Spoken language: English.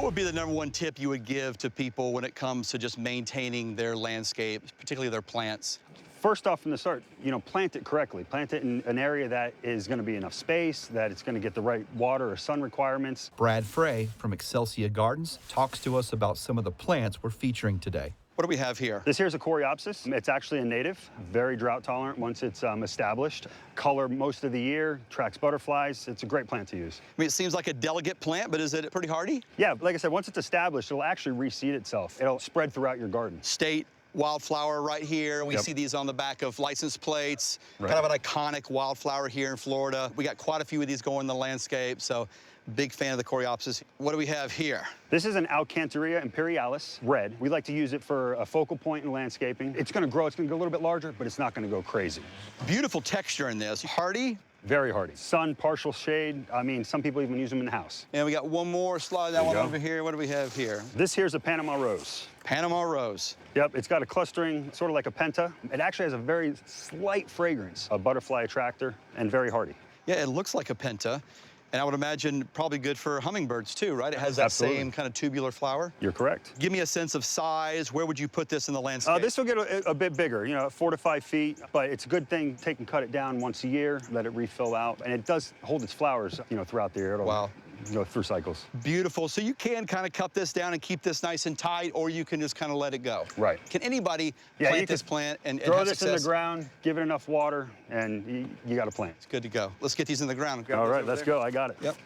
What would be the #1 tip you would give to people when it comes to just maintaining their landscapes, particularly their plants? First off, from the start, plant it correctly. Plant it in an area that is going to be enough space, that it's going to get the right water or sun requirements. Brad Frey from Excelsia Gardens talks to us about some of the plants we're featuring today. What do we have here? This here's a Coreopsis. It's actually a native, very drought tolerant once it's established. Color most of the year, tracks butterflies. It's a great plant to use. I mean, it seems like a delicate plant, but is it pretty hardy? Yeah, like I said, once it's established, it'll actually reseed itself. It'll spread throughout your garden. State wildflower right here. We see these on the back of license plates. Kind of an iconic wildflower here in Florida. We got quite a few of these going in the landscape, so big fan of the Coreopsis. What do we have here? This is an Alocasia Imperialis Red. We like to use it for a focal point in landscaping. It's going to grow, it's going to go a little bit larger, but it's not going to go crazy. Beautiful texture in this. Hardy? Very hardy. Sun, partial shade. I mean, some people even use them in the house. And we got one more. Slide that one over here. What do we have here? This here's a Panama Rose. Panama Rose. Yep, it's got a clustering, sort of like a penta. It actually has a very slight fragrance, a butterfly attractor, and very hardy. Yeah, it looks like a penta. And I would imagine probably good for hummingbirds too, right? It has that same kind of tubular flower. You're correct. Give me a sense of size. Where would you put this in the landscape? This will get a bit bigger, 4 to 5 feet, but it's a good thing. Take and cut it down once a year, let it refill out, and it does hold its flowers, throughout the year. It'll go through cycles. Beautiful. So you can kind of cut this down and keep this nice and tight, or you can just kind of let it go. Right. Can anybody plant this plant and throw have this success? in the ground, give it enough water, and you got a plant. It's good to go. Let's get these in the ground. All right, let's go. I got it. Yep.